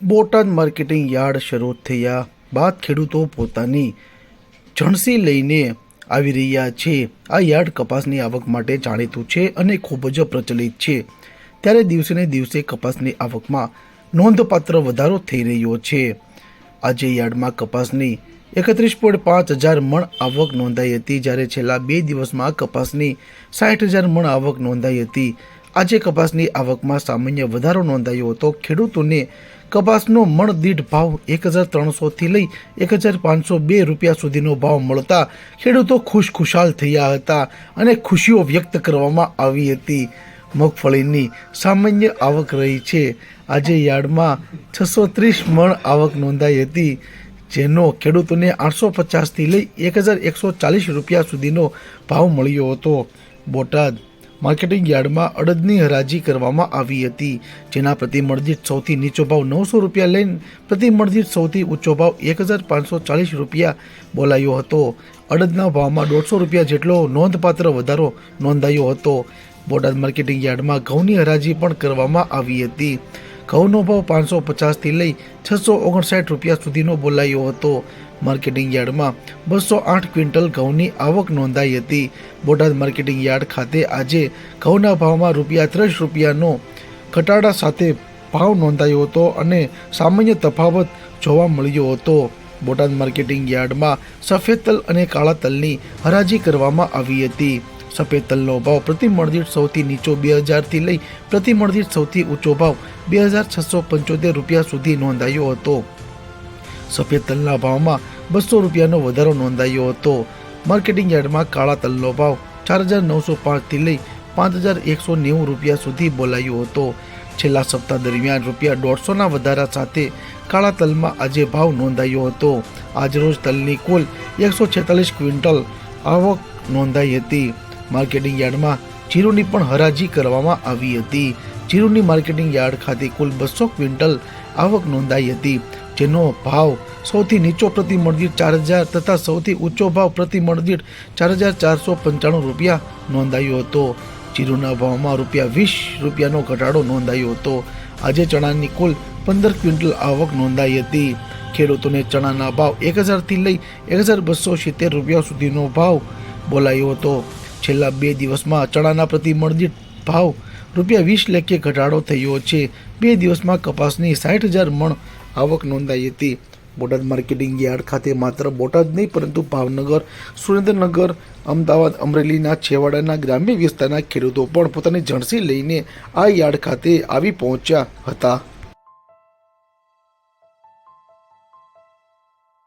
Botad marketing yard શરૂ થયા બાદ ખેડૂતો પોતાની જણસી લઈને આવી રહ્યા છે। આ યાર્ડ કપાસની આવક માટે જાણીતું છે અને ખૂબ જ પ્રચલિત છે, ત્યારે દિવસે ને દિવસે કપાસની આવકમાં નોંધપાત્ર વધારો થઈ રહ્યો છે। આજે યાર્ડમાં કપાસની 31.5 હજાર મણ આવક નોંધાઈ હતી, જ્યારે છેલ્લા 2 દિવસમાં કપાસની 60,000 મણ આવક નોંધાઈ હતી। આજે કપાસની આવકમાં સામાન્ય વધારો નોંધાયો હતો। ખેડૂતોને કપાસનો મણ દીઠ ભાવ 1,300થી લઈ 1,502 રૂપિયા સુધીનો ભાવ મળતા ખેડૂતો ખુશખુશાલ થયા હતા અને ખુશીઓ વ્યક્ત કરવામાં આવી હતી। મગફળીની સામાન્ય આવક રહી છે। આજે યાર્ડમાં 630 મણ આવક નોંધાઈ હતી, જેનો ખેડૂતોને 850થી લઈ 1,140 રૂપિયા સુધીનો ભાવ મળ્યો હતો। બોટાદ માર્કેટિંગ યાર્ડમાં અડદની હરાજી કરવામાં આવી હતી, જેના પ્રતિમણ દીઠ સૌથી નીચો ભાવ 900 રૂપિયા લઈને પ્રતિમણ દીઠ સૌથી ઊંચો ભાવ 1,540 રૂપિયા બોલાયો હતો। અડદના ભાવમાં 150 રૂપિયા જેટલો નોંધપાત્ર વધારો નોંધાયો હતો। બોટાદ માર્કેટિંગ યાર્ડમાં ઘઉંની હરાજી પણ કરવામાં આવી હતી। ઘઉંનો ભાવ 550થી લઈ 659 રૂપિયા સુધીનો બોલાયો હતો। માર્કેટિંગ યાર્ડમાં 208 ક્વિન્ટલ ઘઉંની આવક નોંધાઈ હતી। બોટાદ માર્કેટિંગ યાર્ડ ખાતે આજે ઘઉંના ભાવમાં ₹30 રૂપિયાનો ઘટાડા સાથે ભાવ નોંધાયો હતો અને સામાન્ય તફાવત જોવા મળ્યો હતો। બોટાદ માર્કેટિંગ યાર્ડમાં સફેદ તલ અને કાળા તલની હરાજી કરવામાં આવી હતી। સફેદ તલનો ભાવ પ્રતિમણ દીઠ સૌથી નીચો 2,000થી લઈ પ્રતિમણ દીઠ સૌથી ઊંચો ભાવ 2,675 રૂપિયા સુધી નોંધાયો હતો। સફેદ તલના ભાવમાં 200 રૂપિયાનો વધારો નોંધાયો હતો। માર્કેટિંગ યાર્ડમાં કાળા તલનો ભાવ 4,905થી લઈ 5,190 રૂપિયા સુધી બોલાયો હતો। છેલ્લા સપ્તાહ દરમિયાન ₹150ના વધારા સાથે કાળા તલમાં આજે ભાવ નોંધાયો હતો। આજરોજ તલની કુલ 146 ક્વિન્ટલ આવક નોંધાઈ હતી। માર્કેટિંગ યાર્ડમાં જીરુની પણ હરાજી કરવામાં આવી હતી। જીરુની માર્કેટિંગ યાર્ડ ખાતે કુલ 200 ક્વિન્ટલ આવક નોંધાઈ હતી, જેનો ભાવ સૌથી નીચો પ્રતિમણ દીઠ 4,000 તથા સૌથી ઊંચો ભાવ પ્રતિમણ દીઠ 4,495 રૂપિયા નોંધાયો હતો। જીરુના ભાવમાં ₹20 રૂપિયાનો ઘટાડો નોંધાયો હતો। આજે ચણાની કુલ 15 ક્વિન્ટલ આવક નોંધાઈ હતી। ખેડૂતોને ચણાના ભાવ 1,000થી લઈ 1,270 રૂપિયા સુધીનો ભાવ બોલાયો હતો। છેલ્લા 2 દિવસમાં ચણાના પ્રતિમણ દીઠ ભાવ ₹20 લેખે ઘટાડો થયો છે। 2 દિવસમાં કપાસની 60,000 મણ આવક નોંધાઈ હતી। બોટાદ માર્કેટિંગ યાર્ડ ખાતે માત્ર બોટાદ નહીં પરંતુ ભાવનગર, સુરેન્દ્રનગર, અમદાવાદ, અમરેલીના છેવાડાના ગ્રામ્ય વિસ્તારના ખેડૂતો પણ પોતાની જણસી લઈને આ યાર્ડ ખાતે આવી પહોંચ્યા હતા।